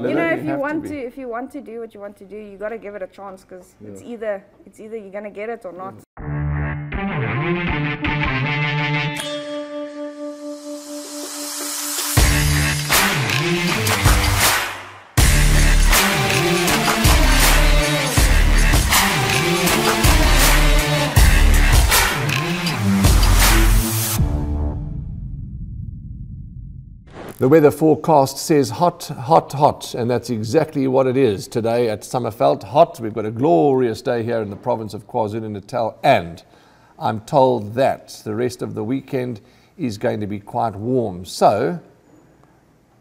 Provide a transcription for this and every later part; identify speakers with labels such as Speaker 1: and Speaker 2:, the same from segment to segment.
Speaker 1: You know, if you want to do what you want to do, you got to give it a chance, because it's either you're gonna get it or not.
Speaker 2: The weather forecast says hot, hot, hot, and that's exactly what it is today at Summerveld. Hot. We've got a glorious day here in the province of KwaZulu-Natal, and I'm told that the rest of the weekend is going to be quite warm. So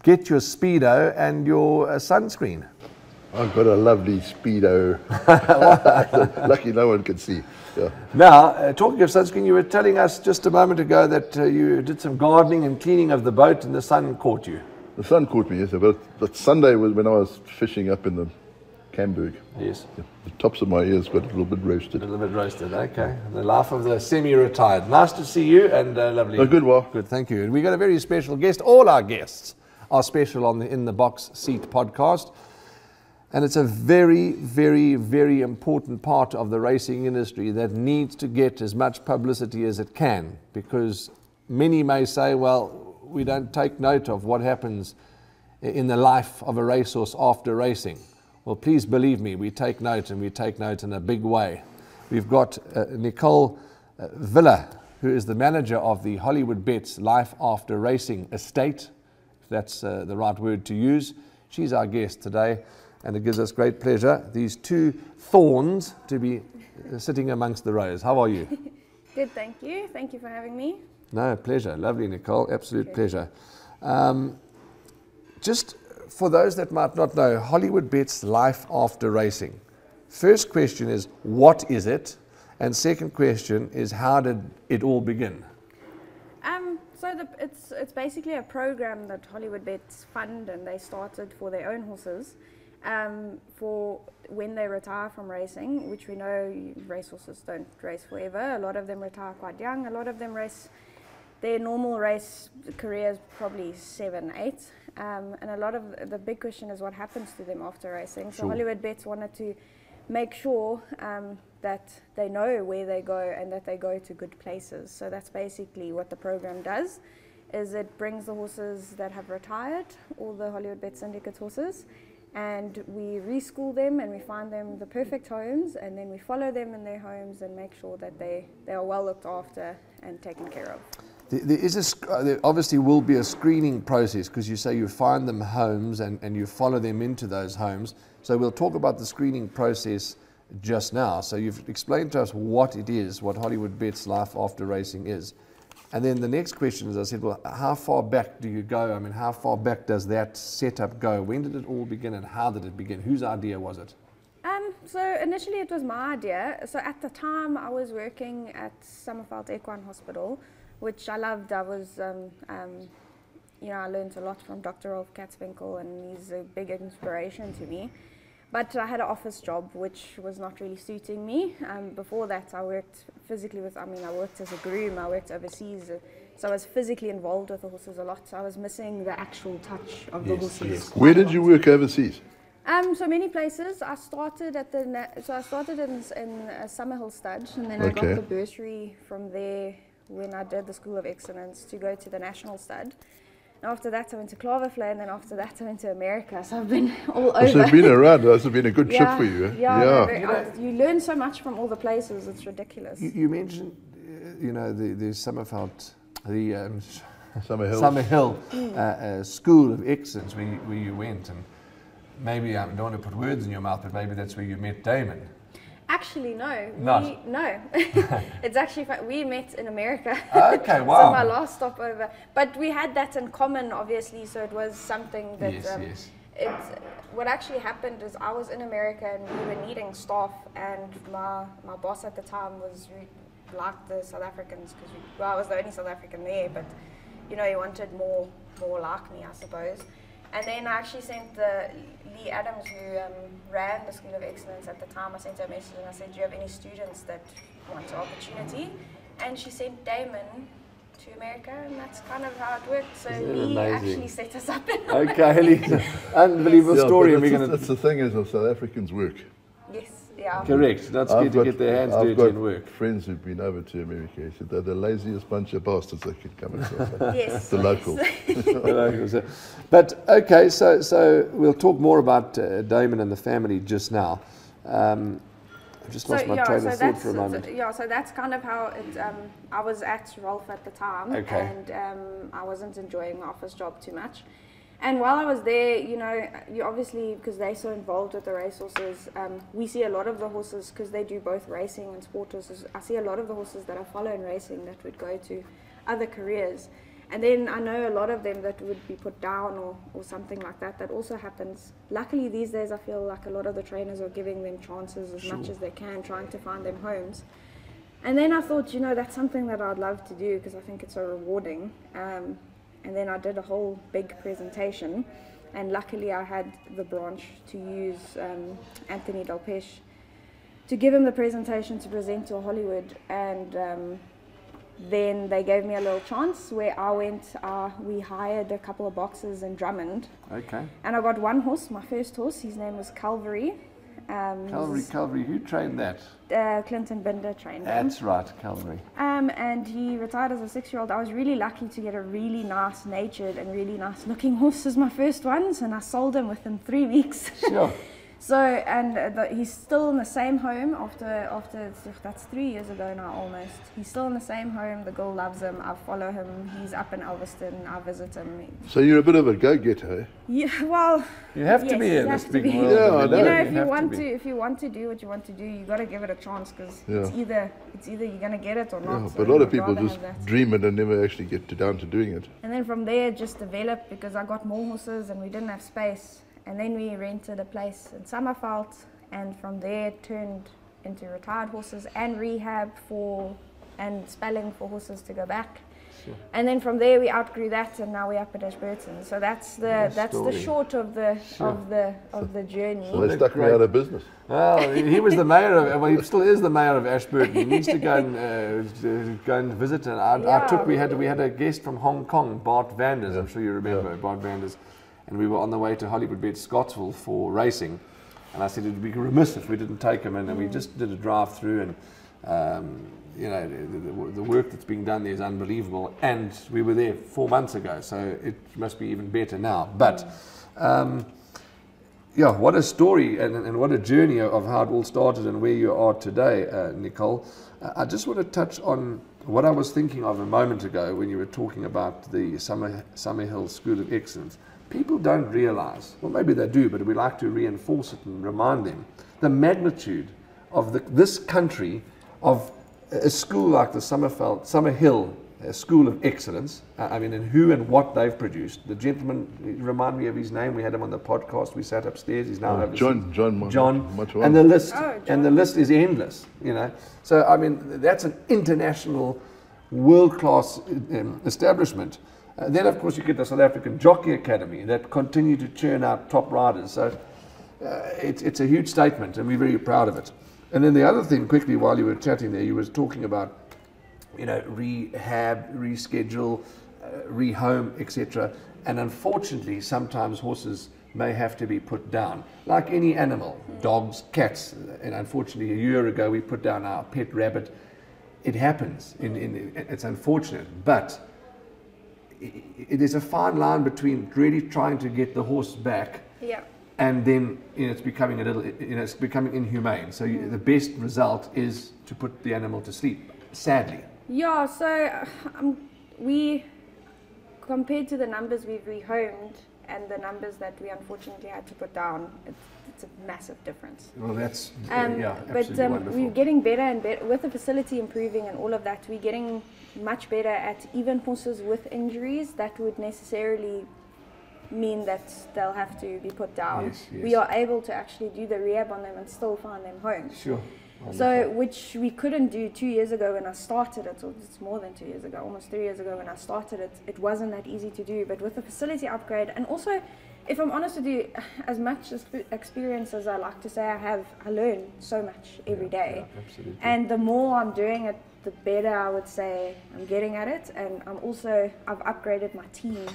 Speaker 2: get your Speedo and your sunscreen.
Speaker 3: I've got a lovely Speedo. Lucky no one can see. Yeah.
Speaker 2: Now, talking of sunscreen, you were telling us just a moment ago that you did some gardening and cleaning of the boat and the sun caught you.
Speaker 3: The sun caught me, yes. But Sunday was when I was fishing up in the Camberg.
Speaker 2: Yes.
Speaker 3: The tops of my ears got a little bit roasted.
Speaker 2: A little bit roasted, okay. The life of the semi-retired. Nice to see you, and lovely.
Speaker 3: Oh, good, well.
Speaker 2: Good, thank you. And we got a very special guest. All our guests are special on the In the Box Seat podcast. And it's a very, very, very important part of the racing industry that needs to get as much publicity as it can, because many may say, well, we don't take note of what happens in the life of a racehorse after racing. Well, please believe me, we take note, and we take note in a big way. We've got Nicole Wille, who is the manager of the Hollywoodbets Life After Racing estate, if that's the right word to use. She's our guest today. And it gives us great pleasure, these two thorns, to be sitting amongst the rows. How are you?
Speaker 1: Good, thank you. Thank you for having me.
Speaker 2: No, pleasure. Lovely, Nicole. Absolute pleasure. Just for those that might not know, Hollywoodbets Life After Racing. First question is, what is it? And second question is, how did it all begin?
Speaker 1: It's basically a program that Hollywoodbets fund, and they started for their own horses. For when they retire from racing, which we know racehorses don't race forever. A lot of them retire quite young. A lot of them race, their normal race career is probably 7, 8. And a lot of the big question is what happens to them after racing. So Hollywoodbets wanted to make sure that they know where they go and that they go to good places. So that's basically what the program does, is it brings the horses that have retired, all the Hollywoodbets syndicate horses, and we reschool them and we find them the perfect homes, and then we follow them in their homes and make sure that they are well looked after and taken care of.
Speaker 2: There obviously will be a screening process, because you say you find them homes and you follow them into those homes. So we'll talk about the screening process just now. So you've explained to us what it is, what Hollywoodbets Life After Racing is. And then the next question is, I said, well, how far back do you go? I mean, how far back does that setup go? When did it all begin, and how did it begin? Whose idea was it?
Speaker 1: So initially it was my idea. So at the time I was working at Summerveld Equine Hospital, which I loved. I was, I learned a lot from Dr. Rolf Katzwinkel, and he's a big inspiration to me. But I had an office job, which was not really suiting me. Before that, I worked physically I worked as a groom, I worked overseas. So I was physically involved with the horses a lot. So I was missing the actual touch of the horses. Yes.
Speaker 3: Where did you work overseas?
Speaker 1: So many places. I started at in Summerhill Stud, and then I got the bursary from there when I did the School of Excellence to go to the National Stud. And after that, I went to Claverflay, and then after that, I went to America. So I've been all over.
Speaker 3: So you've been around. That's been a good trip for you. Eh?
Speaker 1: Yeah. You learn so much from all the places. It's ridiculous.
Speaker 2: You mentioned, the Summerveld, the
Speaker 3: Summerhill
Speaker 2: School of Excellence where you went, and maybe I don't want to put words in your mouth, but maybe that's where you met Damon.
Speaker 1: Actually, no.
Speaker 2: Not?
Speaker 1: No. It's actually, we met in America.
Speaker 2: Okay, wow.
Speaker 1: So my last stopover. But we had that in common, obviously, so it was something that...
Speaker 2: Yes.
Speaker 1: What actually happened is I was in America and we were needing staff, and my boss at the time liked the South Africans, because I was the only South African there, but he wanted more like me, I suppose. And then I actually sent Lee Adams, who ran the School of Excellence at the time, I sent her a message and I said, do you have any students that want an opportunity? And she sent Damon to America, and that's kind of how it worked. So
Speaker 2: Isn't it
Speaker 1: he
Speaker 2: amazing?
Speaker 1: actually set us up.
Speaker 2: Okay, unbelievable
Speaker 3: Yeah,
Speaker 2: story.
Speaker 3: but
Speaker 2: And we're
Speaker 3: that's,
Speaker 2: going
Speaker 3: that's the thing is, of South Africans work.
Speaker 1: Yes, yeah.
Speaker 2: correct. That's good to get their hands
Speaker 3: I've
Speaker 2: dirty
Speaker 3: got
Speaker 2: and work.
Speaker 3: friends who've been over to America. He said they're the laziest bunch of bastards they could come across.
Speaker 1: Yes.
Speaker 3: The locals.
Speaker 2: But okay, so we'll talk more about Damon and the family just now. I just lost my train of thought for a moment.
Speaker 1: So that's kind of how it. I was at Rolf at the time,
Speaker 2: Okay.
Speaker 1: and I wasn't enjoying my office job too much. And while I was there, you know, you obviously, because they're so involved with the racehorses, we see a lot of the horses, because they do both racing and sport horses. I see a lot of the horses that I follow in racing that would go to other careers. And then I know a lot of them that would be put down or something like that. That also happens. Luckily these days I feel like a lot of the trainers are giving them chances as much as they can, trying to find them homes. And then I thought, you know, that's something that I'd love to do because I think it's so rewarding. And then I did a whole big presentation, and luckily I had the branch to use Anthony Delpech to give him the presentation to present to Hollywood. And then they gave me a little chance where I went, we hired a couple of boxes in Drummond.
Speaker 2: Okay.
Speaker 1: And I got one horse, my first horse, his name was Calvary.
Speaker 2: Calvary, who trained that?
Speaker 1: Clinton Binder trained him.
Speaker 2: That's right, Calvary.
Speaker 1: And he retired as a 6-year-old. I was really lucky to get a really nice natured and really nice looking horse as my first ones, and I sold him within 3 weeks.
Speaker 2: Sure.
Speaker 1: So, and he's still in the same home after that's 3 years ago now almost. He's still in the same home. The girl loves him. I follow him. He's up in Elveston. I visit him.
Speaker 3: So you're a bit of a go-getter, eh?
Speaker 1: Yeah, well,
Speaker 2: You have to
Speaker 1: yes,
Speaker 2: be
Speaker 1: you
Speaker 2: in
Speaker 1: have
Speaker 2: this
Speaker 1: to
Speaker 2: big
Speaker 1: be.
Speaker 2: world.
Speaker 3: Yeah, I
Speaker 2: of
Speaker 3: know.
Speaker 1: You know,
Speaker 2: it.
Speaker 1: if you want to do what you want to do, you got to give it a chance, because
Speaker 3: Yeah.
Speaker 1: it's either you're gonna get it or not.
Speaker 3: Yeah,
Speaker 1: so
Speaker 3: but a lot of
Speaker 1: I'd
Speaker 3: people
Speaker 1: rather
Speaker 3: just
Speaker 1: have that.
Speaker 3: dream it and never actually get down to doing it.
Speaker 1: And then from there, it just developed because I got more horses and we didn't have space. And then we rented a place in Summerveld, and from there it turned into retired horses and rehab and spelling for horses to go back.
Speaker 2: Sure.
Speaker 1: And then from there we outgrew that, and now we're up at Ashburton. So that's the
Speaker 2: story.
Speaker 1: short of the
Speaker 2: Sure.
Speaker 1: of the journey.
Speaker 3: So they stuck me out of business.
Speaker 2: Well, he was the mayor of, well, he still is the mayor of Ashburton. He needs to go and visit. And we had a guest from Hong Kong, Bart Vanders. I'm sure you remember Bart Vanders. And we were on the way to Hollywoodbets Scottsville for racing. And I said it would be remiss if we didn't take him in. And we just did a drive through, and you know, the work that's being done there is unbelievable. And we were there 4 months ago, so it must be even better now. But yeah, what a story and what a journey of how it all started and where you are today, Nicole. I just want to touch on what I was thinking of a moment ago when you were talking about the Summerhill School of Excellence. People don't realize, well, maybe they do, but we like to reinforce it and remind them, the magnitude of this country, of a school like the Summerhill School of Excellence. I mean, and who and what they've produced. The gentleman, remind me of his name. We had him on the podcast. We sat upstairs. He's now
Speaker 3: John,
Speaker 2: and the list, and the list is endless. You know, so I mean, that's an international, world-class establishment. Then, of course, you get the South African Jockey Academy that continue to churn out top riders. So it's a huge statement, and we're very proud of it. And then the other thing, quickly, while you were chatting there, you were talking about, you know, rehab, reschedule, rehome, etc. And unfortunately, sometimes horses may have to be put down, like any animal, dogs, cats. And unfortunately, a year ago, we put down our pet rabbit. It happens. It's unfortunate, but it is a fine line between really trying to get the horse back, and then, you know, it's becoming it's becoming inhumane. So the best result is to put the animal to sleep, sadly.
Speaker 1: Yeah, so we, compared to the numbers we've rehomed and the numbers that we unfortunately had to put down, it's a massive difference.
Speaker 2: Well, that's
Speaker 1: but we're getting better and better with the facility improving and all of that. We're getting much better at even horses with injuries that would necessarily mean that they'll have to be put down.
Speaker 2: Yes, yes.
Speaker 1: We are able to actually do the rehab on them and still find them homes.
Speaker 2: Sure.
Speaker 1: So, which we couldn't do 2 years ago when I started it, or it's more than 2 years ago, almost 3 years ago when I started it, it wasn't that easy to do. But with the facility upgrade, and also, if I'm honest with you, as much experience as I like to say I have, I learn so much every day.
Speaker 2: Yeah, absolutely.
Speaker 1: And the more I'm doing it, the better I would say I'm getting at it, and I've upgraded my team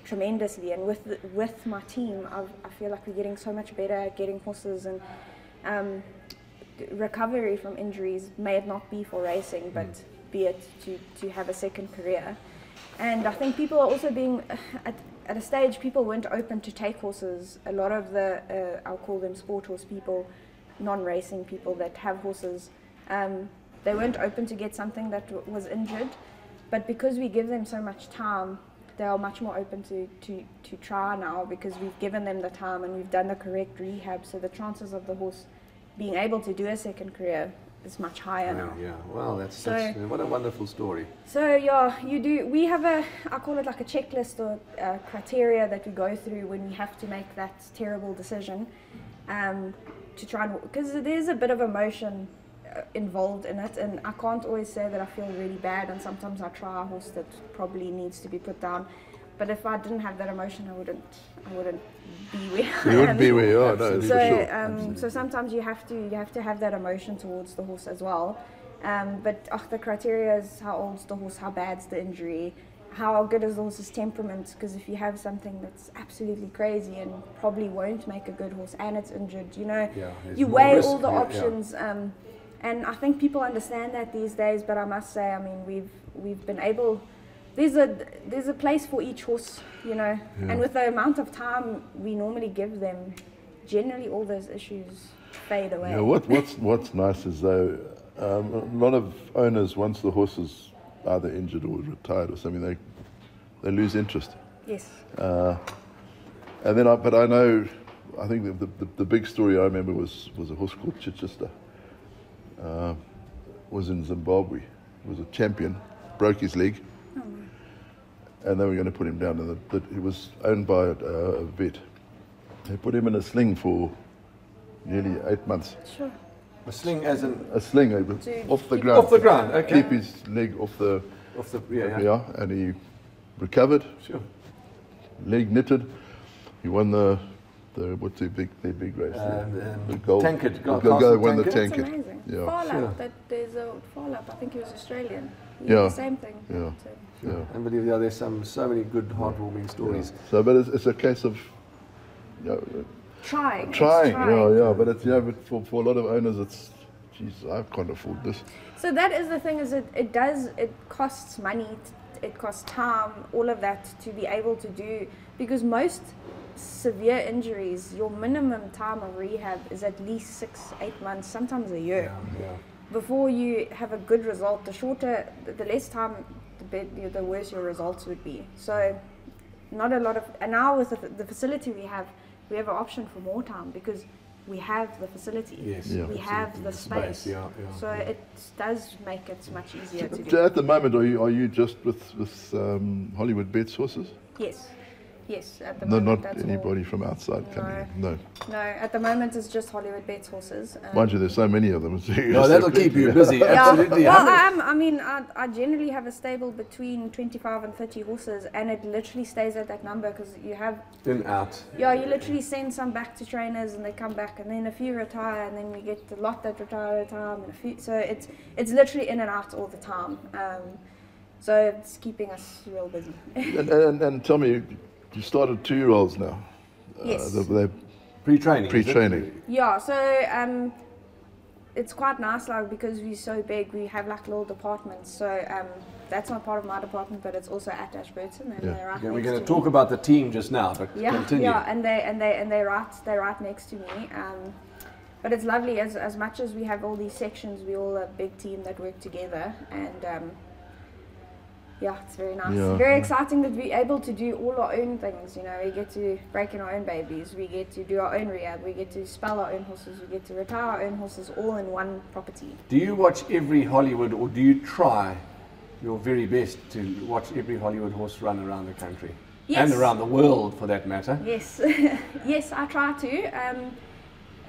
Speaker 1: tremendously, and with my team I feel like we're getting so much better at getting horses, and recovery from injuries, may it not be for racing, but be it to have a second career. And I think people are also being, at a stage, people weren't open to take horses. A lot of the, I'll call them sport horse people, non-racing people that have horses, they weren't open to get something that was injured. But because we give them so much time, they are much more open to try now, because we've given them the time and we've done the correct rehab. So the chances of the horse being able to do a second career is much higher now.
Speaker 2: Yeah, well, that's what a wonderful story.
Speaker 1: So yeah, we have I call it like a checklist or criteria that we go through when we have to make that terrible decision, to try and, because there's a bit of emotion involved in it, and I can't always say that I feel really bad, and sometimes I try a horse that probably needs to be put down, but if I didn't have that emotion, I wouldn't be where I am.
Speaker 3: You wouldn't be where you are, no, for sure.
Speaker 1: So sometimes you have to have that emotion towards the horse as well. But the criteria is how old's the horse, how bad's the injury, how good is the horse's temperament, because if you have something that's absolutely crazy and probably won't make a good horse and it's injured, you weigh all the options. And I think people understand that these days, but I must say, I mean, we've been able, there's a place for each horse, and with the amount of time we normally give them, generally all those issues fade away.
Speaker 3: Yeah, what's nice is though, a lot of owners, once the horse is either injured or retired or something, they lose interest.
Speaker 1: Yes.
Speaker 3: And then, but I know, I think the big story I remember was a horse called Chichester. Was in Zimbabwe. Was a champion, broke his leg, and they were going to put him down. And he was owned by a vet. They put him in a sling for nearly 8 months.
Speaker 1: Sure.
Speaker 2: A sling as in
Speaker 3: a sling off the ground.
Speaker 2: Off the ground, okay.
Speaker 3: Keep his leg off the
Speaker 2: yeah.
Speaker 3: And he recovered.
Speaker 2: Sure.
Speaker 3: Leg knitted. He won the what's their big race? The gold.
Speaker 2: Tankard.
Speaker 3: Go won the
Speaker 1: That's
Speaker 3: Tankard.
Speaker 1: amazing.
Speaker 3: Yeah.
Speaker 1: Farlap, there's a Farlap, I think he was Australian.
Speaker 3: Yeah.
Speaker 1: The same thing.
Speaker 3: Yeah.
Speaker 1: So.
Speaker 3: Yeah.
Speaker 2: Unbelievable. Yeah, there's so many good, heartwarming stories.
Speaker 3: Yeah. So, but it's a case of
Speaker 1: Trying.
Speaker 3: Yeah. But it's but for a lot of owners, it's, geez, I can't afford this.
Speaker 1: So that is the thing, is it costs money, it costs time, all of that to be able to do, because most severe injuries, your minimum time of rehab is at least 6-8 months, sometimes a year.
Speaker 2: Yeah.
Speaker 1: Before you have a good result. The less time, the worse your results would be. So not a lot of, and now with the facility we have an option for more time, because we have the facility.
Speaker 2: Yes.
Speaker 3: Yeah.
Speaker 1: We have the space. So it does make it much easier to do.
Speaker 3: So at the moment, are you just with Hollywoodbets horses?
Speaker 1: Yes, at the
Speaker 3: No,
Speaker 1: moment.
Speaker 3: not
Speaker 1: that's
Speaker 3: anybody
Speaker 1: all.
Speaker 3: from outside coming in. No.
Speaker 1: No, at the moment it's just Hollywoodbets horses.
Speaker 3: Mind you, there's so many of them.
Speaker 2: No, that'll keep you busy. Absolutely.
Speaker 1: Yeah. Well, I generally have a stable between 25 and 30 horses, and it literally stays at that number, because you have
Speaker 2: in out.
Speaker 1: Yeah, you literally send some back to trainers and they come back, and then a few retire, and then we get a lot that retire at a time, and a few. So it's literally in and out all the time. So it's keeping us real busy.
Speaker 3: and tell me, you started 2-year-olds now.
Speaker 1: Yes.
Speaker 3: They're
Speaker 2: Pre-training.
Speaker 1: Yeah, so it's quite nice, like, because we're so big, we have like little departments. So that's not part of my department, but it's also at Ashburton, and they're right
Speaker 2: We're
Speaker 1: next
Speaker 2: going to
Speaker 1: to
Speaker 2: talk
Speaker 1: me.
Speaker 2: about the team just now, but continue.
Speaker 1: Yeah, and they're right next to me. But it's lovely, as much as we have all these sections, we're all a big team that work together, and it's very nice.
Speaker 3: Yeah.
Speaker 1: Very exciting that we're able to do all our own things. We get to break in our own babies, we get to do our own rehab, we get to spell our own horses, we get to retire our own horses, all in one property.
Speaker 2: Do you watch every Hollywood, or do you try your very best to watch every Hollywood horse run around the country?
Speaker 1: Yes.
Speaker 2: And around the world, for that matter?
Speaker 1: Yes, yes, I try to.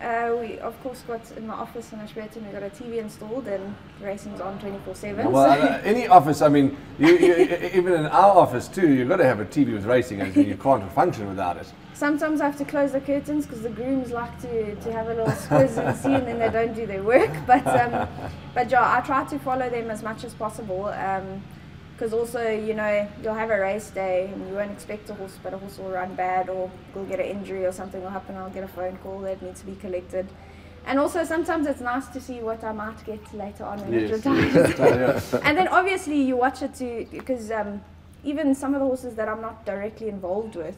Speaker 1: We of course got in the office in Ashburton, we got a TV installed and racing's on 24/7.
Speaker 2: Well, any office, I mean, you, even in our office too, you've got to have a TV with racing, and you can't function without it.
Speaker 1: Sometimes I have to close the curtains because the grooms like to have a little squiz and see, and then they don't do their work. But yeah, I try to follow them as much as possible. Because also, you know, you'll have a race day and you won't expect a horse, but a horse will run bad or will get an injury or something will happen. I'll get a phone call that needs to be collected. And also sometimes it's nice to see what I might get later on when it retires. And then obviously you watch it too, because even some of the horses that I'm not directly involved with,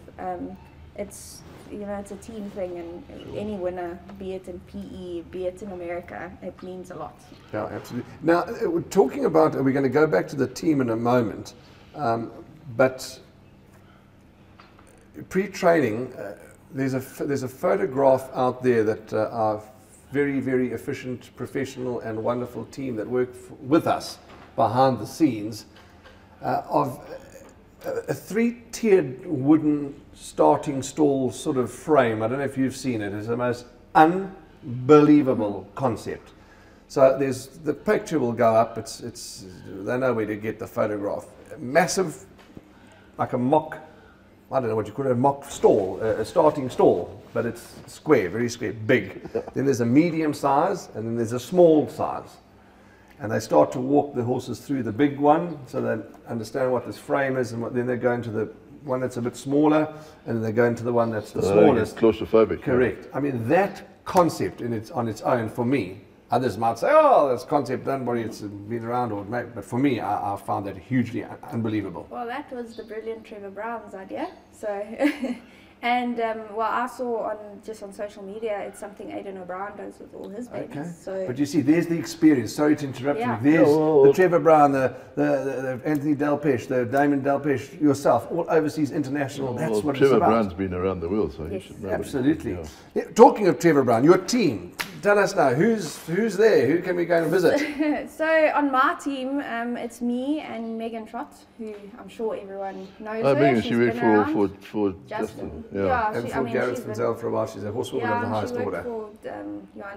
Speaker 1: it's, you know, it's a team thing, and any winner, be it in PE, be it in America, it means a lot.
Speaker 2: Yeah, absolutely. Now, talking about, we're going to go back to the team in a moment, but pre-training, there's a photograph out there that our very, very efficient, professional and wonderful team that work with us behind the scenes of a three-tiered wooden starting stall sort of frame. I don't know if you've seen it. It's the most unbelievable concept. So there's the picture will go up. It's they know where to get the photograph. Massive, like a mock, I don't know what you call it, a mock stall, a starting stall, but it's square, very square, big. Then there's a medium size, and then there's a small size. And they start to walk the horses through the big one, so they understand what this frame is, and then they go into the one that's a bit smaller, and then they go into the one that's the smallest.
Speaker 3: Claustrophobic.
Speaker 2: Correct. I mean, that concept on its own, for me, others might say, oh, that's concept done by it's been around, or but for me, I found that hugely unbelievable.
Speaker 1: Well, that was the brilliant Trevor Brown's idea. So, and well, I saw on social media, it's something Aidan O'Brien does with all his babies.
Speaker 2: Okay.
Speaker 1: So,
Speaker 2: but you see, there's the experience. Sorry to interrupt
Speaker 1: Yeah.
Speaker 2: you. There's the Trevor Brown, the Anthony Delpech, the Damon Delpech, yourself, all overseas international. That's what
Speaker 3: Trevor
Speaker 2: it's about.
Speaker 3: Brown's been around the world, so
Speaker 1: Yes.
Speaker 3: he should know.
Speaker 2: Absolutely.
Speaker 3: Yeah.
Speaker 2: Yeah, talking of Trevor Brown, your team. Tell us now, who's there? Who can we go and visit?
Speaker 1: so on my team, it's me and Megan Trott, who I'm sure everyone knows.
Speaker 3: Oh,
Speaker 1: her.
Speaker 3: Megan,
Speaker 1: She's
Speaker 3: she worked
Speaker 1: been around.
Speaker 3: for
Speaker 1: Justin.
Speaker 3: Yeah.
Speaker 2: And
Speaker 1: she,
Speaker 2: for Gareth
Speaker 1: she's been-
Speaker 2: Menzel for a while, she's a horsewoman of the
Speaker 1: and
Speaker 2: highest
Speaker 1: she worked
Speaker 2: order.
Speaker 1: for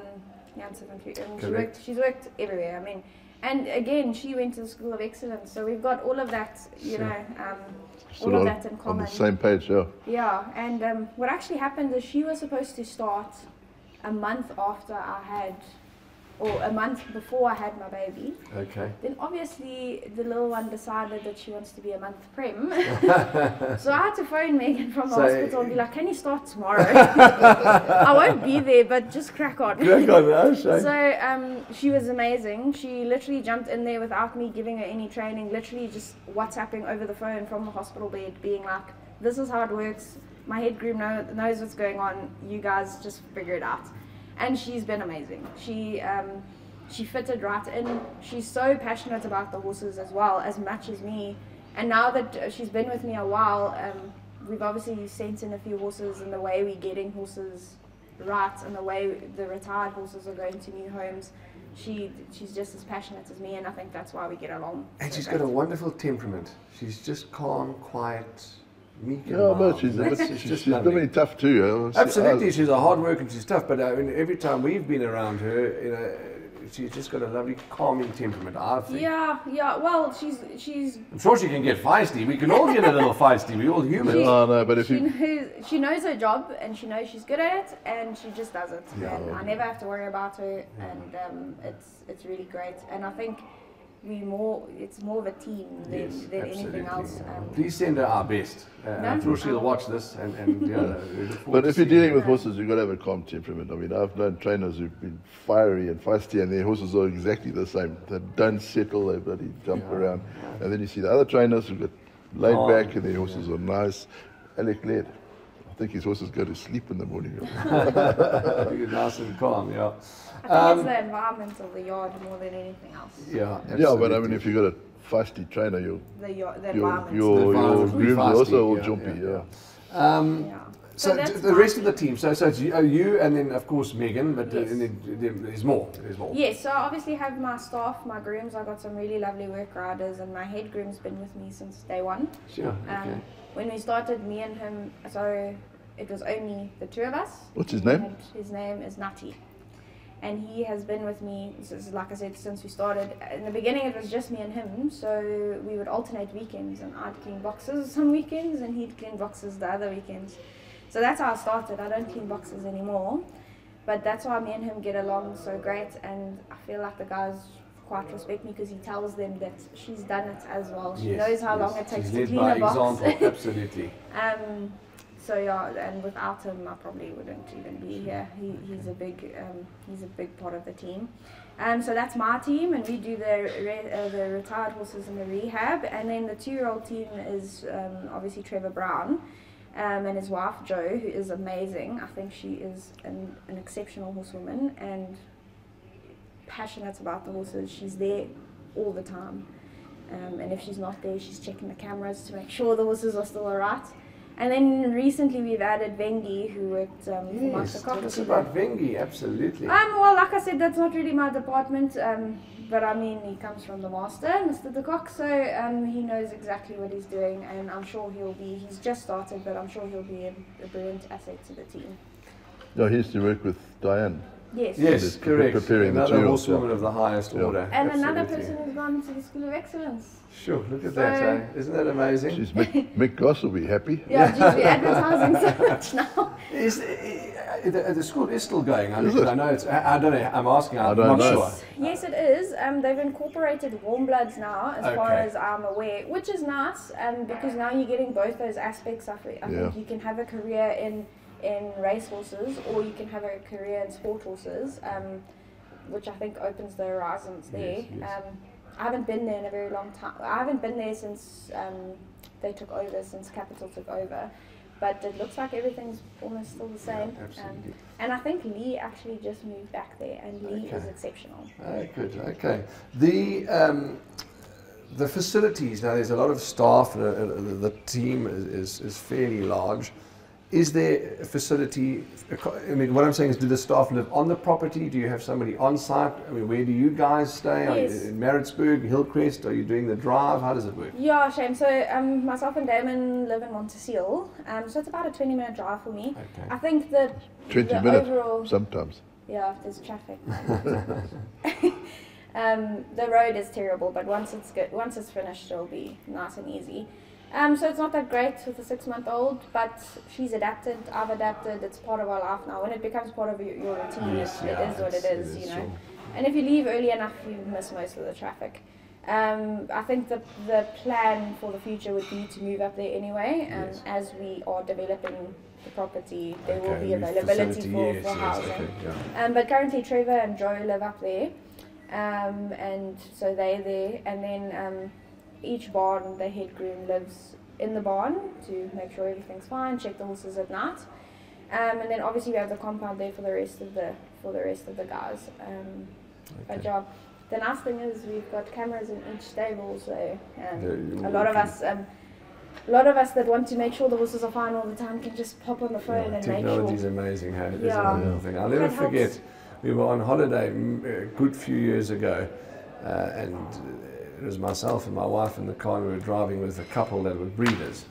Speaker 1: Janssen and
Speaker 2: Correct.
Speaker 1: she's worked everywhere. I mean, and again, she went to the School of Excellence, so we've got all of that, you know, all of that in
Speaker 3: on
Speaker 1: common.
Speaker 3: the same page, yeah.
Speaker 1: Yeah, and what actually happened is she was supposed to start a month after I had, or a month before I had my baby.
Speaker 2: Okay.
Speaker 1: Then obviously the little one decided that she wants to be a month prem. So I had to phone Megan from the hospital and be like, can you start tomorrow? I won't be there, but just crack on.
Speaker 2: Crack on, no shame.
Speaker 1: So she was amazing. She literally jumped in there without me giving her any training, literally just WhatsApping over the phone from the hospital bed, being like, this is how it works. My head groom knows what's going on. You guys just figure it out. And she's been amazing. She fitted right in. She's so passionate about the horses as well, as much as me. And now that she's been with me a while, we've obviously sent in a few horses, and the way we're getting horses right and the way the retired horses are going to new homes, she's just as passionate as me, and I think that's why we get along.
Speaker 2: And she's got a wonderful temperament. She's just calm, quiet, meek and
Speaker 3: Yeah,
Speaker 2: mild.
Speaker 3: but she's
Speaker 2: just
Speaker 3: really
Speaker 2: lovely.
Speaker 3: tough too.
Speaker 2: Absolutely, she's a hard worker and she's tough, but I mean, every time we've been around her, you know, she's just got a lovely calming temperament, I think.
Speaker 1: Yeah. Well, she's.
Speaker 2: I'm sure she can get feisty. We can all get a little feisty. We're all human.
Speaker 3: No, but if
Speaker 1: She knows her job, and she knows she's good at it, and she just does it.
Speaker 2: Yeah.
Speaker 1: And I never have to worry about her, and it's really great. And I think it's more of a team than anything else.
Speaker 2: Please send her our best. I'm sure she'll watch this and we look forward
Speaker 3: But
Speaker 2: to
Speaker 3: if you're
Speaker 2: seeing
Speaker 3: dealing
Speaker 2: her.
Speaker 3: with horses, you've got to have a calm temperament. I mean, I've known trainers who've been fiery and feisty, and their horses are exactly the same. They don't settle, they bloody jump around. And then you see the other trainers who've got laid back, and their horses are nice. Alec Laird, I think his horses go to sleep in the morning.
Speaker 2: You're nice and calm, yeah.
Speaker 1: I think it's the environment of the yard more than anything else.
Speaker 2: Yeah,
Speaker 3: Yeah, but I mean, if you've got a feisty trainer,
Speaker 1: The
Speaker 3: your
Speaker 1: environment.
Speaker 2: environment will be
Speaker 3: grooms are also all
Speaker 2: feisty,
Speaker 3: jumpy, yeah.
Speaker 1: Yeah.
Speaker 2: So
Speaker 1: that's
Speaker 2: the rest of the team, so it's you and then of course Megan, but
Speaker 1: Yes.
Speaker 2: and then there's more.
Speaker 1: Yes, so I obviously have my staff, my grooms. I've got some really lovely work riders, and my head groom's been with me since day one.
Speaker 2: Sure, okay.
Speaker 1: When we started, me and him, so it was only the two of us.
Speaker 3: What's his name?
Speaker 1: And his name is Nutty. And he has been with me, like I said, since we started. In the beginning, it was just me and him, so we would alternate weekends, and I'd clean boxes some weekends, and he'd clean boxes the other weekends. So that's how I started. I don't clean boxes anymore, but that's why me and him get along so great, and I feel like the guys quite respect me because he tells them that she's done it as well. She knows how long it takes to clean a box.
Speaker 2: Absolutely.
Speaker 1: So yeah, and without him, I probably wouldn't even be here. He's a big part of the team. So that's my team, and we do the retired horses and the rehab. And then the 2-year-old team is obviously Trevor Brown, and his wife Jo, who is amazing. I think she is an exceptional horsewoman and passionate about the horses. She's there all the time, and if she's not there, she's checking the cameras to make sure the horses are still alright. And then recently we've added Vengi, who worked for Master Cox.
Speaker 2: Tell us about Vengi, absolutely.
Speaker 1: Well, like I said, that's not really my department, but I mean, he comes from the master, Mr. De Kock, so he knows exactly what he's doing, and I'm sure he's just started, but I'm sure he'll be a brilliant asset to the team.
Speaker 3: No, he used to work with Diane.
Speaker 1: Yes,
Speaker 2: correct.
Speaker 3: Preparing
Speaker 2: another
Speaker 3: the
Speaker 2: horsewoman of the highest order.
Speaker 1: And another
Speaker 2: absolutely.
Speaker 1: person who's gone to the School of Excellence.
Speaker 2: Sure, look at that, eh? Isn't that amazing?
Speaker 3: She's Mick Goss will be happy.
Speaker 1: Yeah, geez, we're advertising so much now.
Speaker 2: The school is still going. I know it's. I don't know. I'm asking. I'm not sure.
Speaker 1: Yes, it is. They've incorporated warm bloods now, as far as I'm aware, which is nice. Because now you're getting both those aspects. I think you can have a career in race horses, or you can have a career in sport horses, which I think opens the horizons there. Yes. I haven't been there in a very long time. I haven't been there since they took over, since Capital took over. But it looks like everything's almost still the same.
Speaker 2: Yeah,
Speaker 1: and I think Lee actually just moved back there, and Lee is exceptional.
Speaker 2: Oh, good. Okay. The facilities, now there's a lot of staff, the team is fairly large. Is there a facility, I mean, what I'm saying is, do the staff live on the property? Do you have somebody on site? I mean, where do you guys stay? Are you in Maritzburg, Hillcrest? Are you doing the drive? How does it work?
Speaker 1: Yeah, Shane. So myself and Damon live in Montecille. So it's about a 20-minute drive for me. Okay. I think that
Speaker 3: 20 minutes overall, sometimes.
Speaker 1: Yeah, if there's traffic. The road is terrible, but once it's finished, it'll be nice and easy. So it's not that great with a 6-month-old, but she's adapted, I've adapted, it's part of our life now. When it becomes part of your routine, it is what it is, you know. Sure. And if you leave early enough, you miss most of the traffic. I think the plan for the future would be to move up there anyway. As we are developing the property, there will be availability for housing. Okay, yeah. But currently Trevor and Joe live up there, and so they're there. And then each barn, the head groom lives in the barn to make sure everything's fine, check the horses at night, and then obviously we have the compound there for the rest of the guys. But yeah, the nice thing is we've got cameras in each stable, so a lot of us that want to make sure the horses are fine all the time can just pop on the phone and make sure. Technology's amazing, hey? It is amazing. I'll never forget, we were on holiday a good few years ago, and it was myself and my wife in the car, and we were driving with a couple that were breeders,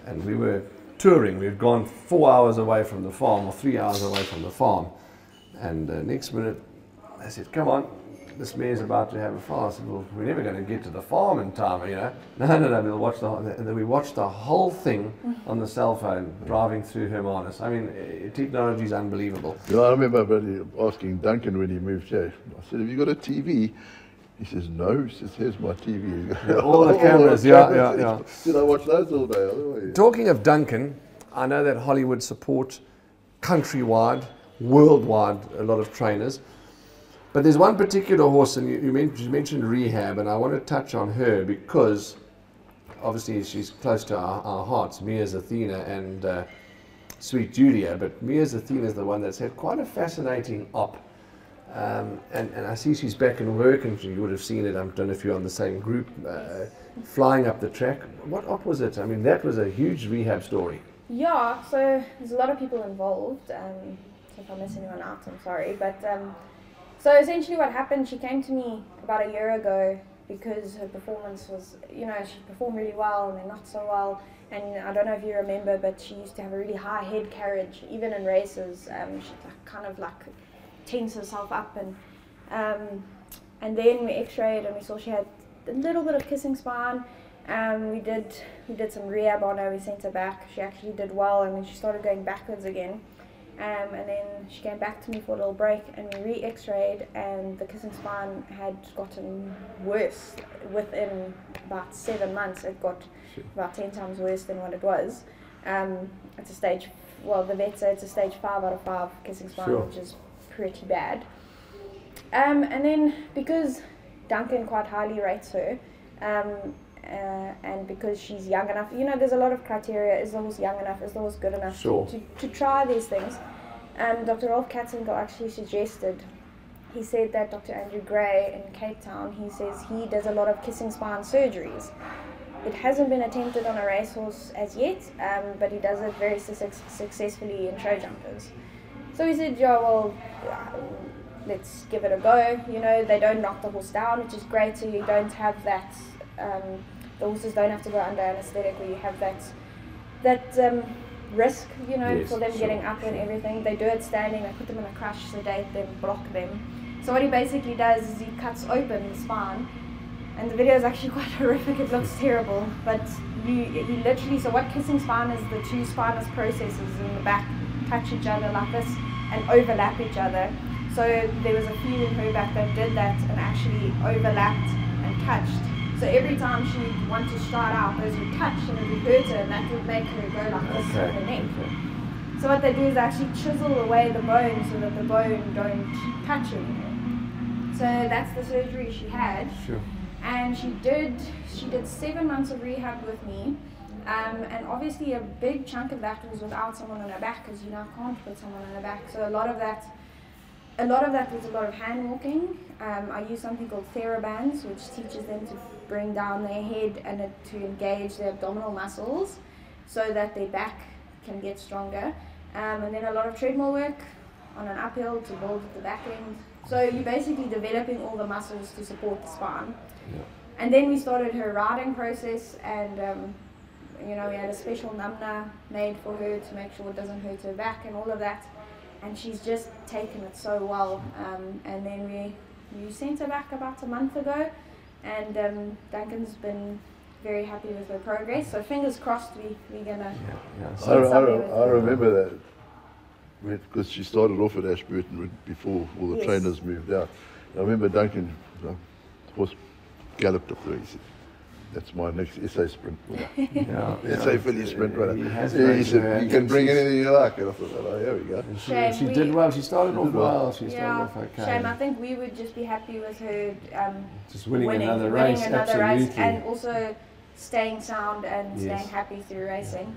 Speaker 1: and we were touring. We'd gone 4 hours away from the farm, or 3 hours away from the farm, and next minute I said, come on, this mare's about to have a foal. I said, well, we're never going to get to the farm in time, you know. No, we'll watch the whole, and then we watched the whole thing on the cell phone, driving through Hermanus. I mean, technology is unbelievable. Yeah, I
Speaker 3: remember asking Duncan when he moved here, I said, have you got a TV? He says, no. He says, here's my TV.
Speaker 2: All the cameras, yeah.
Speaker 3: Did I watch those all day?
Speaker 2: Talking of Duncan, I know that Hollywood support countrywide, worldwide, a lot of trainers. But there's one particular horse, and you mentioned Rehab, and I want to touch on her because obviously she's close to our hearts, Mia's Athena and Sweet Julia. But Mia's Athena is the one that's had quite a fascinating op. And I see she's back in work, and you would have seen it, I don't know if you're on the same group, flying up the track. What op was it? I mean, that was a huge rehab story.
Speaker 1: Yeah, so there's a lot of people involved. So if I miss anyone out, I'm sorry. But so essentially what happened, she came to me about a year ago because her performance was, you know, she performed really well and then not so well. And I don't know if you remember, but she used to have a really high head carriage, even in races. She'd kind of tense herself up, and then we x-rayed and we saw she had a little bit of kissing spine. We did some rehab on her. We sent her back. She actually did well, and then she started going backwards again. And then she came back to me for a little break, and we re-x-rayed, and the kissing spine had gotten worse. Within about 7 months, it got about 10 times worse than what it was. It's a stage, well, the vet said it's a stage 5 out of 5 kissing spine, which is pretty bad. And then because Duncan quite highly rates her, and because she's young enough, you know, there's a lot of criteria. Is the horse young enough? Is the horse good enough to try these things? Dr. Rolf Katzenko actually suggested, he said that Dr. Andrew Gray in Cape Town, he says he does a lot of kissing spine surgeries. It hasn't been attempted on a racehorse as yet, but he does it very successfully in show jumpers. So he said, yeah, well, let's give it a go. You know, they don't knock the horse down, which is great, so you don't have that, the horses don't have to go under anesthetic, where you have that risk, you know, for them getting up and everything. They do it standing, they put them in a crush, sedate them, block them. So what he basically does is he cuts open the spine, and the video is actually quite horrific, it looks terrible, but he literally, so what kissing spine is, the two spinous processes in the back touch each other like this and overlap each other. So there was a few in her back that did that and actually overlapped and touched. So every time she would want to stride out, those would touch and it would hurt her, and that would make her go like this with her neck. So what they do is actually chisel away the bone so that the bone don't touch anymore. So that's the surgery she had. And she did 7 months of rehab with me. And obviously a big chunk of that was without someone on her back, because you now can't put someone on her back. So a lot of that was a lot of hand walking. I use something called TheraBands, which teaches them to bring down their head and to engage their abdominal muscles so that their back can get stronger. And then a lot of treadmill work on an uphill to build the back end. So you're basically developing all the muscles to support the spine. And then we started her riding process, and you know, we had a special number made for her to make sure it doesn't hurt her back and all of that. And she's just taken it so well. And then we sent her back about a month ago, and Duncan's been very happy with her progress. So fingers crossed, we're gonna.
Speaker 3: I remember that because she started off at Ashburton before all the trainers moved out. I remember Duncan, the horse galloped up there. He said, "That's my next SA sprint winner." SA filly sprint winner. He said, "You can bring anything you like." And I thought, "Oh, here we go."
Speaker 2: She did well. She started off well. She started off okay.
Speaker 1: Shame. I think we would just be happy with her
Speaker 2: just winning another race,
Speaker 1: and also staying sound and staying happy through racing.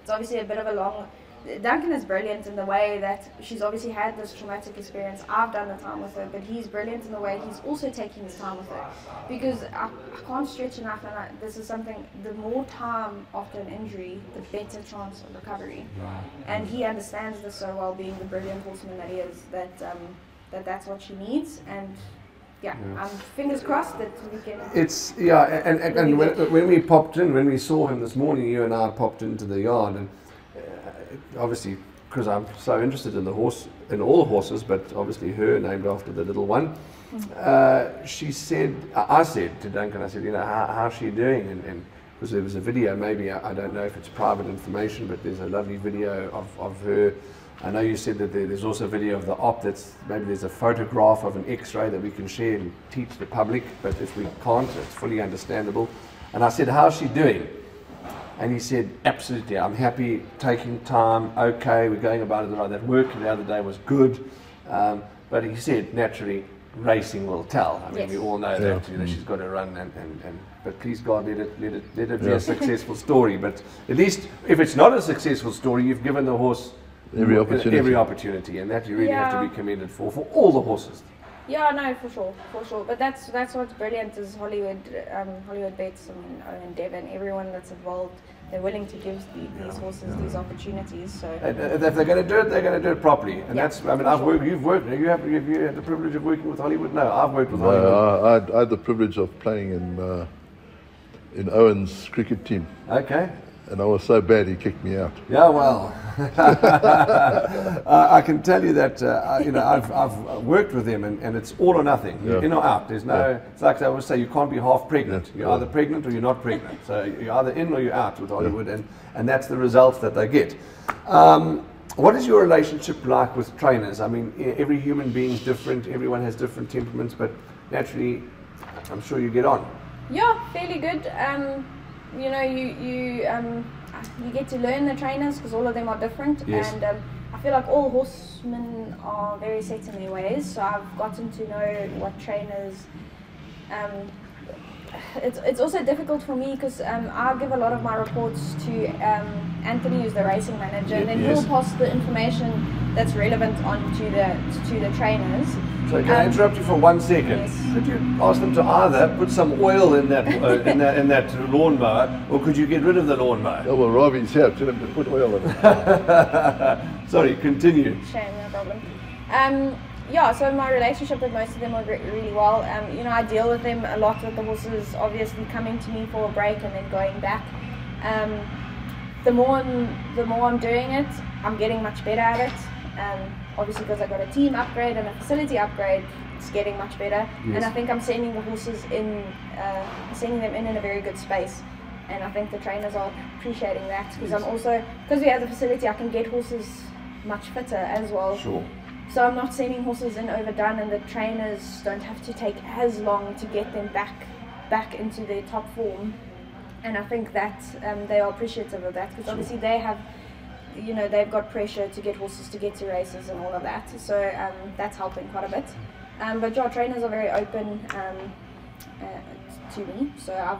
Speaker 1: It's obviously a bit of a long. Duncan is brilliant in the way that she's obviously had this traumatic experience. I've done the time with her, but he's brilliant in the way he's also taking his time with her. Because I can't stretch enough, and this is something, the more time after an injury, the better chance of recovery. And he understands this so well, being the brilliant horseman that he is, that's what she needs. And fingers crossed that we can.
Speaker 2: It's and when we popped in, when we saw him this morning, you and I popped into the yard, and obviously because I'm so interested in the horse, in all the horses, but obviously her named after the little one. She said, I said to Duncan, I said, you know, how's she doing? And because there was a video, maybe I don't know if it's private information, but there's a lovely video of her. I know you said that there's also a video of the op. Maybe there's a photograph of an X-ray that we can share and teach the public, but if we can't, it's fully understandable. And I said, how's she doing? And he said, absolutely, I'm happy, taking time, okay, we're going about it the right. That work the other day was good, but he said, naturally, racing will tell. I mean, we all know that, you know, she's got to run, but please God, let it be a successful story. But at least, if it's not a successful story, you've given the horse every opportunity, and that you really have to be commended for all the horses.
Speaker 1: Yeah, no, for sure. But that's what's brilliant is Hollywoodbets and Owen Devon, everyone that's involved. they're willing to give these horses these opportunities. So
Speaker 2: And if they're going to do it, they're going to do it properly. And
Speaker 1: Yeah,
Speaker 2: that's, I mean,
Speaker 1: for sure.
Speaker 2: you've worked, you have had the privilege of working with Hollywood? No, I've worked with
Speaker 3: No,
Speaker 2: Hollywood.
Speaker 3: I had the privilege of playing in Owen's cricket team,
Speaker 2: Okay.
Speaker 3: and I was so bad he kicked me out.
Speaker 2: Yeah, well, I can tell you that I've worked with him, and it's all or nothing.
Speaker 3: Yeah.
Speaker 2: In or out. There's no.
Speaker 3: Yeah.
Speaker 2: It's like I always say, you can't be half pregnant.
Speaker 3: Yeah.
Speaker 2: You're
Speaker 3: Yeah.
Speaker 2: either pregnant or you're not pregnant. So you're either in or you're out with Hollywood, and that's the results that they get. What is your relationship like with trainers? I mean, every human being is different. Everyone has different temperaments, but naturally, I'm sure you get on.
Speaker 1: yeah, fairly good. You know, you get to learn the trainers because all of them are different,
Speaker 2: Yes.
Speaker 1: and I feel like all horsemen are very set in their ways. So I've gotten to know what trainers. It's also difficult for me because I give a lot of my reports to Anthony, who's the racing manager, and then
Speaker 2: Yes.
Speaker 1: he'll pass the information that's relevant on to the trainers.
Speaker 2: So can I interrupt you for 1 second?
Speaker 1: Yes.
Speaker 2: Could you ask them to either put some oil in that in that lawnmower, or could you get rid of the lawnmower?
Speaker 3: Oh, well, Robbie's here. Tell him to put oil in it.
Speaker 2: Sorry, continue.
Speaker 1: Shame, no problem. Yeah, so my relationship with most of them are really well. You know, I deal with them a lot with the horses, obviously coming to me for a break and then going back. The more I'm doing it, I'm getting much better at it. Obviously, because I got a team upgrade and a facility upgrade, it's getting much better.
Speaker 2: Yes.
Speaker 1: And I think I'm sending the horses in, sending them in a very good space. And I think the trainers are appreciating that because I'm also, because we have the facility, I can get horses much fitter as well.
Speaker 2: Sure.
Speaker 1: So I'm not sending horses in overdone, and the trainers don't have to take as long to get them back into their top form. And I think that they are appreciative of that because obviously they have, you know, they've got pressure to get horses to get to races and all of that. So that's helping quite a bit. But yeah, trainers are very open to me, so I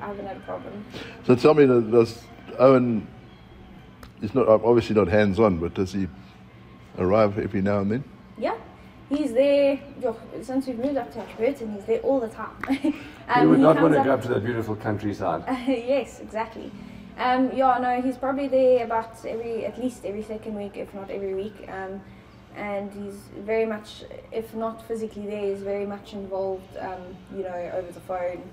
Speaker 1: haven't had a problem.
Speaker 3: So tell me, does Owen, he's not obviously not hands-on, but does he arrive every now and then?
Speaker 1: Yeah, he's there. Since we've moved up to Ashburton, he's there all the time.
Speaker 2: You would
Speaker 1: he
Speaker 2: not want
Speaker 1: comes
Speaker 2: to
Speaker 1: up-
Speaker 2: go up to that beautiful countryside.
Speaker 1: Yes, exactly. Yeah, no, he's probably there about at least every second week, if not every week. And he's very much, if not physically there, he's very much involved, you know, over the phone.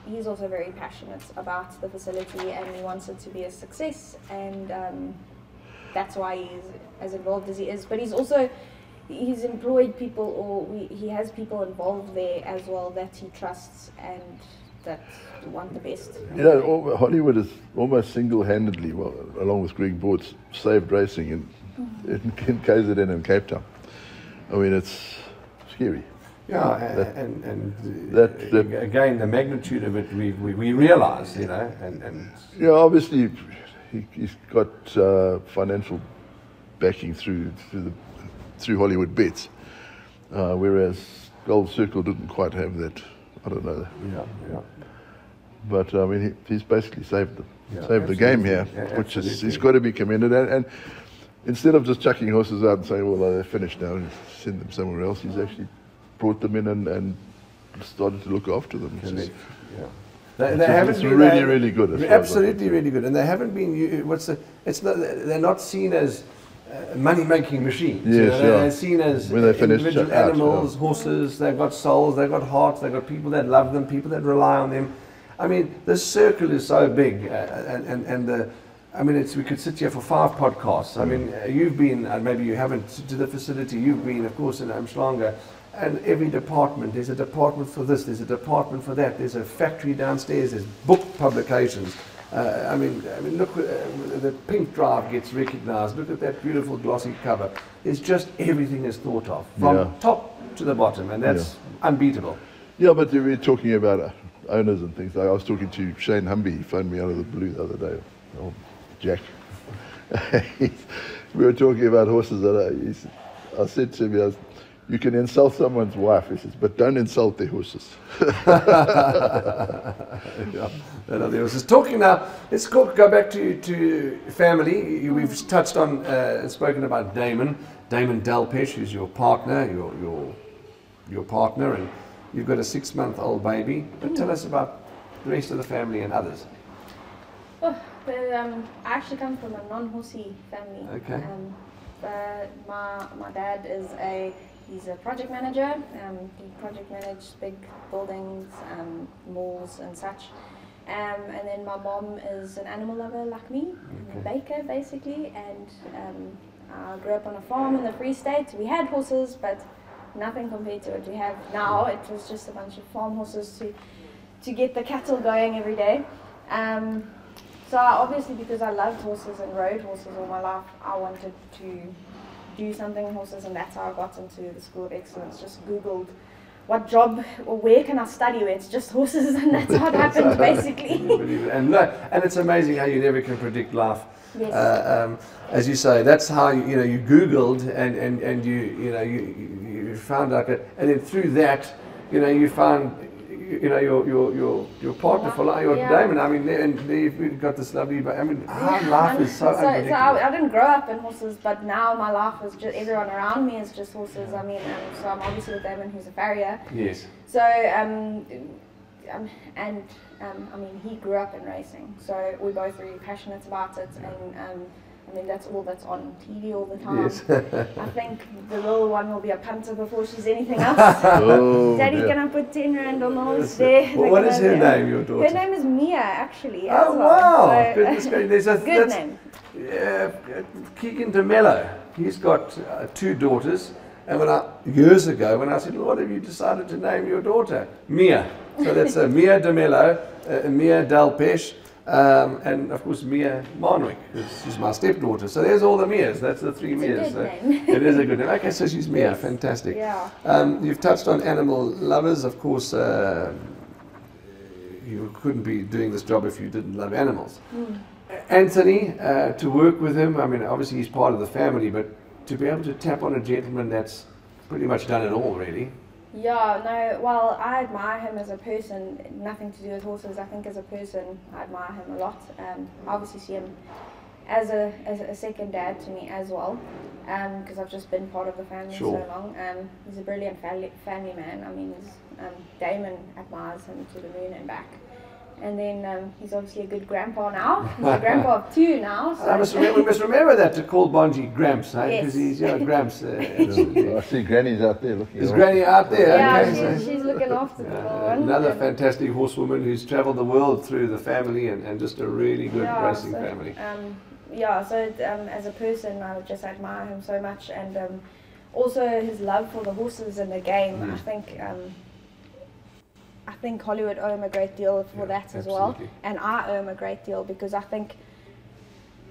Speaker 1: He's also very passionate about the facility and he wants it to be a success, and that's why he's as involved as he is. But he's employed people, or he has people involved there as well that he trusts and that want the best.
Speaker 3: You know, Hollywood is almost single-handedly, well, along with Greg Boortz, saved racing in KZN and Cape Town. I mean, it's scary.
Speaker 2: Yeah, again, the magnitude of it, we realise, you know, and
Speaker 3: Yeah, obviously, he's got financial backing through Hollywoodbets, whereas Gold Circle didn't quite have that. I don't know.
Speaker 2: yeah.
Speaker 3: But I mean, he's basically saved
Speaker 2: Yeah,
Speaker 3: the game here,
Speaker 2: absolutely. Yeah,
Speaker 3: which is
Speaker 2: absolutely.
Speaker 3: he's got to be commended. And instead of just chucking horses out and saying, "Well, they're finished now," and send them somewhere else, he's actually brought them in and started to look after them. Which is,
Speaker 2: Yeah. They haven't
Speaker 3: it's
Speaker 2: been
Speaker 3: really, really good. as far as I-
Speaker 2: Absolutely, really good, and they haven't been. They're not seen as money-making machines.
Speaker 3: Yes,
Speaker 2: you know,
Speaker 3: yeah.
Speaker 2: They're seen as
Speaker 3: When they finish,
Speaker 2: individual
Speaker 3: check out,
Speaker 2: animals,
Speaker 3: yeah.
Speaker 2: horses. They've got souls, they've got hearts, they've got people that love them, people that rely on them. I mean, the circle is so big, and the. I mean, we could sit here for 5 podcasts. I mean, you've been, maybe you haven't, to the facility. You've been, of course, in Umhlanga. And every department, there's a department for this, there's a department for that, there's a factory downstairs, there's book publications. I mean, look, the pink drive gets recognised. Look at that beautiful glossy cover. It's just everything is thought of, from top to the bottom, and that's unbeatable.
Speaker 3: Yeah, but we were talking about owners and things. I was talking to Shane Humby. He phoned me out of the blue the other day. Oh, Jack. We were talking about horses. And I said to him, "You can insult someone's wife," he says, "but don't insult their horses."
Speaker 2: Talking now, let's go back to family. We've touched on and spoken about Damon Delpech, who's your partner, your partner, and you've got a 6-month-old baby. But tell us about the rest of the family and others.
Speaker 1: Oh, I actually come from a non-horsey family.
Speaker 2: Okay.
Speaker 1: My dad is he's a project manager. He project managed big buildings, malls and such. And then my mom is an animal lover like me, a baker basically. And I grew up on a farm in the Free State. We had horses, but nothing compared to what we have now. It was just a bunch of farm horses to get the cattle going every day. So obviously, because I loved horses and rode horses all my life, I wanted to do something with horses, and that's how I got into the School of Excellence. Just Googled what job or where can I study where it's just horses, and that's how it happened basically.
Speaker 2: And it's amazing how you never can predict life.
Speaker 1: Yes.
Speaker 2: As you say, that's how you Googled and you found out that, and then through that you found your partner for life, your Damon. I mean, and you've got this lovely. I mean, our life is so unpredictable.
Speaker 1: So I didn't grow up in horses, but now my life is just everyone around me is just horses. I mean, so I'm obviously with Damon, who's a farrier.
Speaker 2: Yes.
Speaker 1: So I mean, he grew up in racing, so we're both really passionate about it, and I mean, that's all that's on TV all the time.
Speaker 2: Yes.
Speaker 1: I think the little one will be a punter before she's anything else. Daddy's gonna put 10 rand on the horse there.
Speaker 2: Well, what is her name, your daughter?
Speaker 1: Her name is Mia, actually.
Speaker 2: Oh,
Speaker 1: as well.
Speaker 2: wow!
Speaker 1: So,
Speaker 2: Goodness gracious.
Speaker 1: good name.
Speaker 2: Keegan DeMello, he's got 2 daughters. And years ago, when I said, well, what have you decided to name your daughter? Mia. So that's Mia DeMello, Mia Delpech, and of course Mia Marnwick, she's my stepdaughter. So there's all the Mias, that's the 3 Mias.
Speaker 1: It's a good name.
Speaker 2: It is a good name. Okay, so she's Mia,
Speaker 1: Yes.
Speaker 2: fantastic.
Speaker 1: Yeah.
Speaker 2: You've touched on animal lovers, of course. You couldn't be doing this job if you didn't love animals. Anthony, to work with him, I mean, obviously he's part of the family, but to be able to tap on a gentleman that's pretty much done it all, really.
Speaker 1: Yeah, no, well, I admire him as a person, nothing to do with horses. I think as a person, I admire him a lot. I obviously see him as a second dad to me as well, because I've just been part of the family so long. He's a brilliant family man. I mean, Damon admires him to the moon and back. And then he's obviously a good grandpa now. He's a grandpa of 2 now. So.
Speaker 2: We must remember that to call Bonji Gramps, because
Speaker 1: Yes.
Speaker 2: he's Gramps.
Speaker 3: I see Granny's out there looking.
Speaker 2: Is Granny out there?
Speaker 1: Yeah,
Speaker 2: Okay,
Speaker 1: she's looking after the little one.
Speaker 2: another fantastic horsewoman who's travelled the world through the family and just a really good racing family.
Speaker 1: As a person, I just admire him so much, and also his love for the horses and the game. I think Hollywood owe him a great deal for that as well, and I owe him a great deal because I think,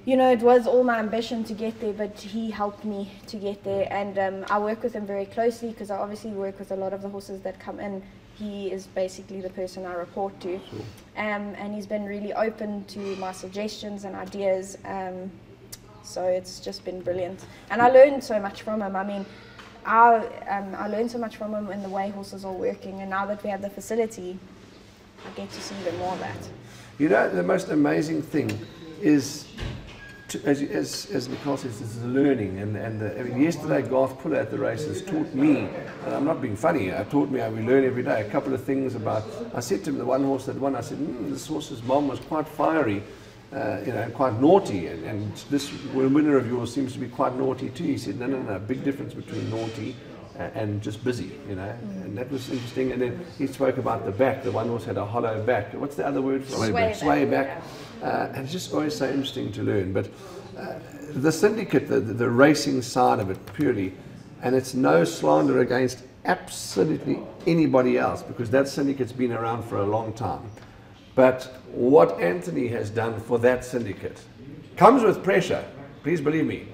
Speaker 1: it was all my ambition to get there, but he helped me to get there, and I work with him very closely because I obviously work with a lot of the horses that come in. He is basically the person I report to, and he's been really open to my suggestions and ideas, so it's just been brilliant, and I learned so much from him. I mean, I learned so much from him in the way horses are working, and now that we have the facility, I get to see even more of that.
Speaker 2: The most amazing thing is, as Nicole says, is the learning. Yesterday, Garth Puller at the races taught me, and I'm not being funny, taught me how we learn every day, a couple of things about, I said to him, the one horse that won, I said, this horse's mom was quite fiery. Quite naughty, and this winner of yours seems to be quite naughty too. He said, no, big difference between naughty and just busy, and that was interesting. And then he spoke about the back. The one horse had a hollow back. What's the other word for it? Sway back. And it's just always so interesting to learn. But the syndicate, the racing side of it purely, and it's no slander against absolutely anybody else, because that syndicate's been around for a long time. But what Anthony has done for that syndicate comes with pressure. Please believe me.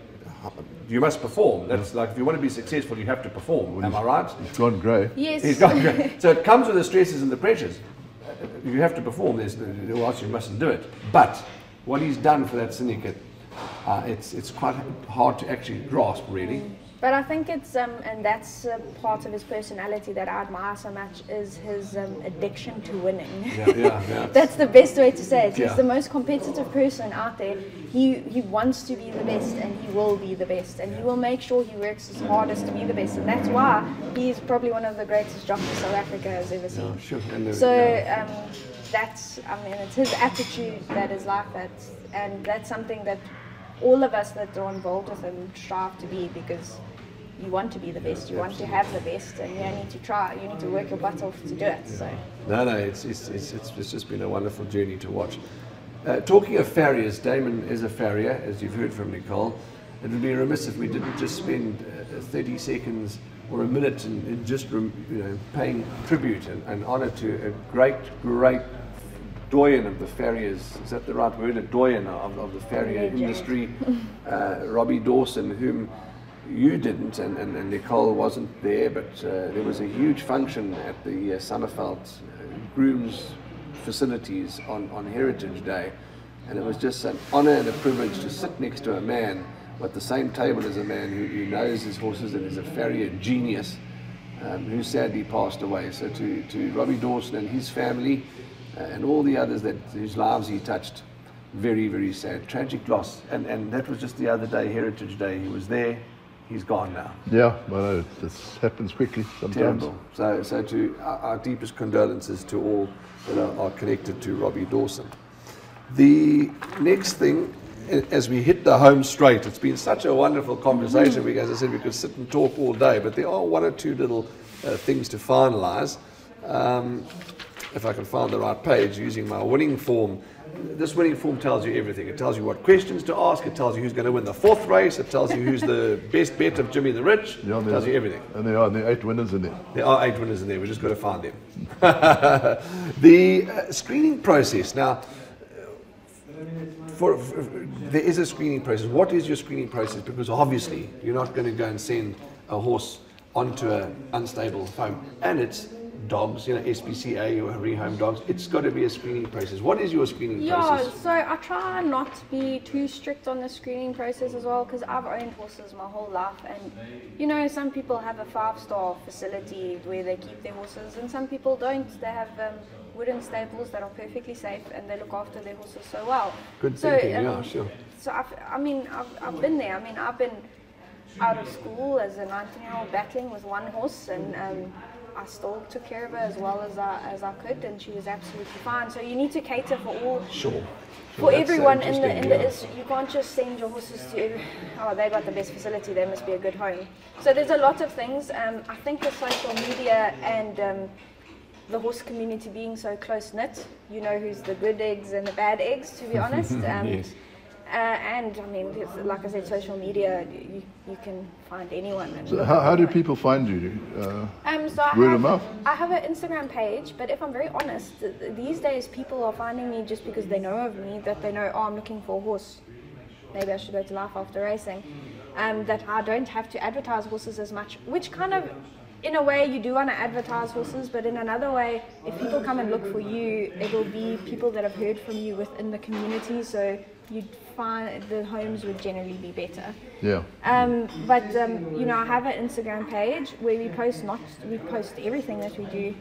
Speaker 2: You must perform. That's like, if you want to be successful, you have to perform. Am I right?
Speaker 3: He's gone grey.
Speaker 1: Yes.
Speaker 2: He's gone grey. So it comes with the stresses and the pressures. You have to perform. Or else you mustn't do it. But what he's done for that syndicate, it's quite hard to actually grasp, really.
Speaker 1: But I think it's, and that's part of his personality that I admire so much, is his addiction to winning.
Speaker 2: Yeah.
Speaker 1: That's the best way to say it. He's the most competitive person out there. He wants to be the best, and he will be the best, and he will make sure he works his hardest to be the best, and that's why he's probably one of the greatest jockeys South Africa has ever seen.
Speaker 2: Sure.
Speaker 1: that's, I mean, it's his attitude that is like that, and that's something that all of us that are involved with him strive to be, because you want to be the best, you want to have the best, and you need to try, you need to work your butt off to do it. So
Speaker 2: no, it's just been a wonderful journey to watch. Talking of farriers, Damon is a farrier, as you've heard from Nicole. It would be remiss if we didn't just spend 30 seconds or a minute in just paying tribute and honour to a great doyen of the farriers. Is that the right word? A doyen of the farrier industry, Robbie Dawson, whom you didn't, and Nicole wasn't there, but there was a huge function at the Summerveld Grooms facilities on Heritage Day, and it was just an honour and a privilege to sit next to a man at the same table as a man who knows his horses and is a farrier genius, who sadly passed away. So to Robbie Dawson and his family and all the others whose lives he touched, very, very sad, tragic loss. And that was just the other day, Heritage Day. He was there, he's gone now.
Speaker 3: Yeah, well, this happens quickly sometimes.
Speaker 2: Terrible. So to our deepest condolences to all that are connected to Robbie Dawson. The next thing, as we hit the home straight, it's been such a wonderful conversation. As I said, we could sit and talk all day, but there are one or two little things to finalise. If I can find the right page, using my winning form. This winning form tells you everything. It tells you what questions to ask. It tells you who's going to win the 4th race. It tells you who's the best bet of Jimmy the Rich. It tells you everything.
Speaker 3: And there are 8 winners in there.
Speaker 2: There are 8 winners in there. We've just got to find them. The screening process. Now, there is a screening process. What is your screening process? Because obviously you're not going to go and send a horse onto an unstable home, and it's dogs, SPCA or rehome dogs. It's got to be a screening process. What is your screening process?
Speaker 1: So I try not to be too strict on the screening process as well, because I've owned horses my whole life, and some people have a 5-star facility where they keep their horses, and some people don't. They have wooden stables that are perfectly safe, and they look after their horses so well.
Speaker 2: Good thinking, yeah, sure.
Speaker 1: So I've been there. I've been out of school as a 19-year-old battling with one horse, and I still took care of her as well as I could, and she was absolutely fine. So you need to cater for all, for everyone in the you can't just send your horses to, they got the best facility, they must be a good home. So there's a lot of things. I think with social media and the horse community being so close knit, you know who's the good eggs and the bad eggs, to be honest.
Speaker 2: Yes.
Speaker 1: And like I said, social media, you can find anyone.
Speaker 3: So how do people find you? Word of mouth?
Speaker 1: I have an Instagram page, but if I'm very honest, these days people are finding me just because they know of me, that they know, I'm looking for a horse. Maybe I should go to Life After Racing. That I don't have to advertise horses as much, which kind of, in a way, you do want to advertise horses, but in another way, if people come and look for you, it'll be people that have heard from you within the community, so you'd find the homes would generally be better.
Speaker 3: Yeah.
Speaker 1: But I have an Instagram page where we post everything that we do,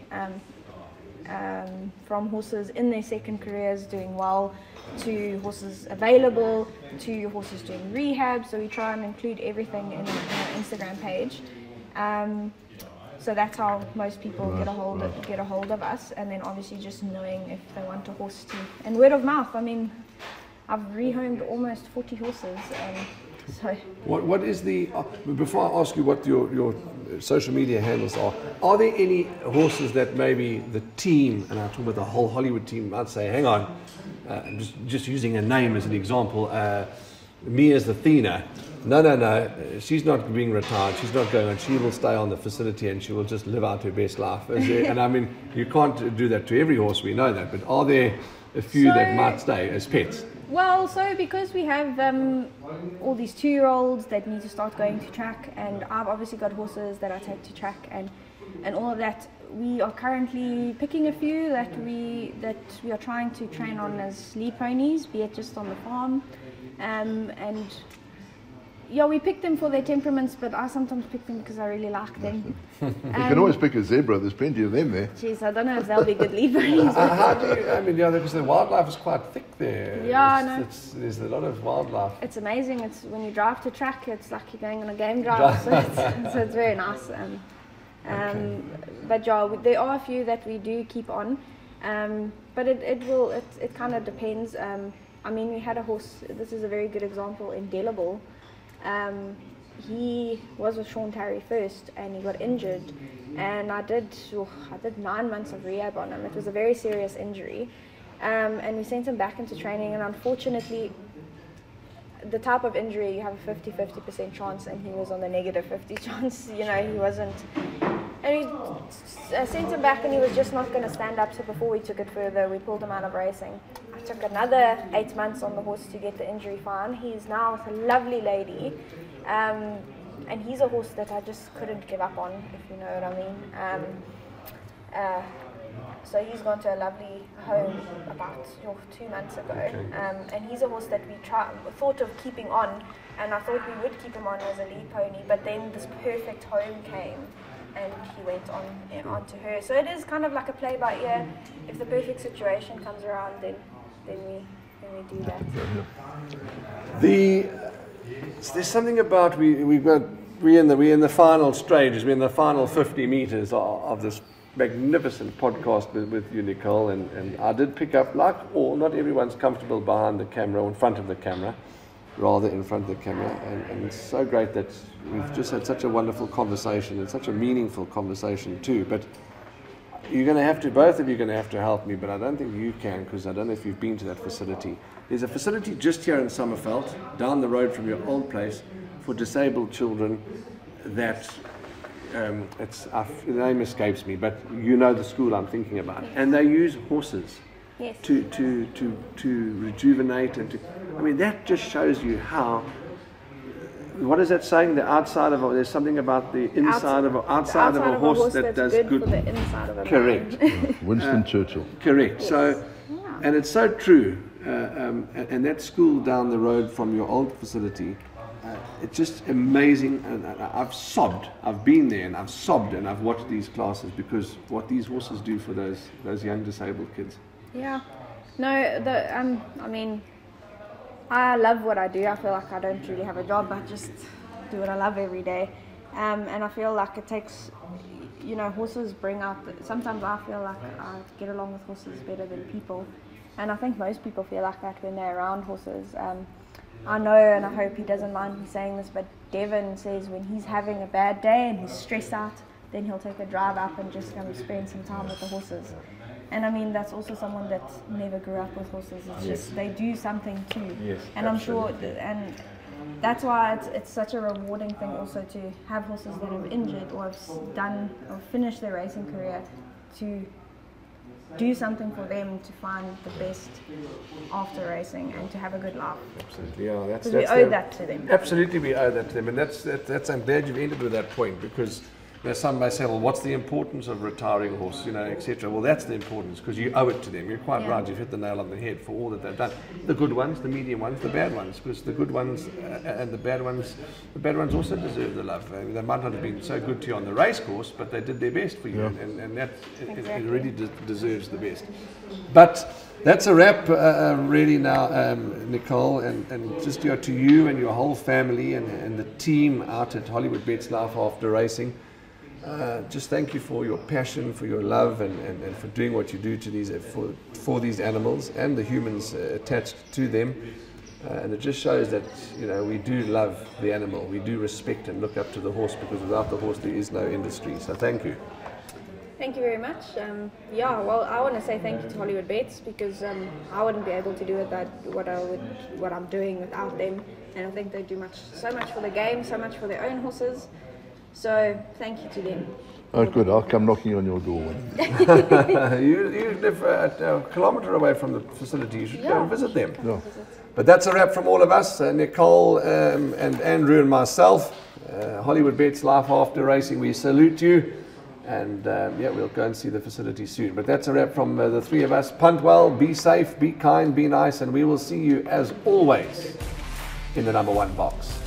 Speaker 1: from horses in their second careers doing well, to horses available, to horses doing rehab. So we try and include everything in our Instagram page. So that's how most people get a hold of us, and then obviously just knowing if they want a horse too, and word of mouth. I've rehomed almost 40 horses. So
Speaker 2: what is the before I ask you what your social media handles are there any horses that maybe the team, and I'm talking about the whole Hollywood team, might say, hang on, just using a name as an example, Mia's Athena. No, she's not being retired, she's not going on, she will stay on the facility and she will just live out her best life. And you can't do that to every horse, we know that, but are there a few that might stay as pets?
Speaker 1: Well, so because we have all these 2-year-olds that need to start going to track, and I've obviously got horses that I take to track and all of that, we are currently picking a few that we are trying to train on as lead ponies, be it just on the farm, and we pick them for their temperaments, but I sometimes pick them because I really like them.
Speaker 3: You can always pick a zebra, there's plenty of them there.
Speaker 1: Jeez, I don't know if they'll be good lead ponies.
Speaker 2: How do you, because the wildlife is quite thick there.
Speaker 1: Yeah, I know.
Speaker 2: There's a lot of wildlife.
Speaker 1: It's amazing. It's when you drive to track, it's like you're going on a game drive, so it's very nice.
Speaker 2: Okay.
Speaker 1: But there are a few that we do keep on. But it kind of depends. I mean, we had a horse, this is a very good example, Indelible. He was with Sean Terry first and he got injured, and I did 9 months of rehab on him. It was a very serious injury, and we sent him back into training, and unfortunately the type of injury, you have a 50% chance, and he was on the negative 50 chance. You know, he wasn't, and we sent him back and he was just not going to stand up. So before we took it further, we pulled him out of racing. I took another 8 months on the horse to get the injury fine. He's now with a lovely lady, and he's a horse that I just couldn't give up on, if you know what I mean. So he's gone to a lovely home about 2 months ago, and he's a horse that we thought of keeping on, and I thought we would keep him on as a lead pony, but then this perfect home came and he went on to her. So it is kind of like a play by ear. If the perfect situation comes around, then we do that.
Speaker 2: There's something about we're in the final stages. We're in the final 50 meters of this magnificent podcast with you, Nicole, and I did pick up, like all, not everyone's comfortable behind the camera or in front of the camera, rather in front of the camera, and it's so great that we've just had such a wonderful conversation and such a meaningful conversation too. But you're going to have to, both of you are going to have to help me, but I don't think you can, because I don't know if you've been to that facility. There's a facility just here in Summerveld, down the road from your old place, for disabled children that the name escapes me, but you know the school I'm thinking about, and they use horses to rejuvenate and to. I mean, that just shows you how. What is that saying? The outside of there's something about the inside of a horse that does good
Speaker 1: for the inside of a
Speaker 2: correct.
Speaker 1: man.
Speaker 3: Winston Churchill.
Speaker 2: Correct.
Speaker 1: Yes.
Speaker 2: So, and it's so true. And that school down the road from your old facility. It's just amazing, and I've sobbed. I've been there and I've sobbed, and I've watched these classes, because what these horses do for those young disabled kids.
Speaker 1: Yeah, no, I mean, I love what I do. I feel like I don't really have a job. I just do what I love every day, and I feel like it takes, you know, horses bring out. Sometimes I feel like I get along with horses better than people, and I think most people feel like that when they're around horses. I know, and I hope he doesn't mind me saying this, but Devin says when he's having a bad day and he's stressed out, then he'll take a drive up and just come spend some time with the horses. And I mean, that's also someone that never grew up with horses. It's just, they do something too.
Speaker 2: Yes,
Speaker 1: and I'm sure, and that's why it's such a rewarding thing also to have horses that have injured or have done or finished their racing career, to do something for them to find the best after racing and to have a good life.
Speaker 2: Absolutely, yeah.
Speaker 1: Because we owe that to them.
Speaker 2: Absolutely, we owe that to them, and that's. I'm glad you've ended with that point, because some may say, well, what's the importance of retiring a horse, you know, etc. Well, that's the importance, because you owe it to them. You're quite right. You've hit the nail on the head for all that they've done. The good ones, the medium ones, the bad ones, because the good ones and the bad ones also deserve the love. They might not have been so good to you on the race course, but they did their best for you, and that it really deserves the best. But that's a wrap, really now, Nicole, and just to you and your whole family and the team out at Hollywoodbets Life After Racing. Just thank you for your passion, for your love, and for doing what you do to these for these animals and the humans attached to them. And it just shows that, you know, we do love the animal, we do respect and look up to the horse, because without the horse there is no industry. So thank you.
Speaker 1: Thank you very much. Well, I want to say thank you to Hollywoodbets, because I wouldn't be able to do what I'm doing without them. And I think they do so much for the game, so much for their own horses. So thank you to them.
Speaker 3: Oh, good. I'll come knocking on your door.
Speaker 2: You live a kilometre away from the facility. You should go and visit them.
Speaker 3: Yeah.
Speaker 2: But that's a wrap from all of us, Nicole and Andrew and myself. Hollywoodbets Life After Racing, we salute you. And we'll go and see the facility soon. But that's a wrap from the three of us. Punt well, be safe, be kind, be nice, and we will see you as always in the #1 box.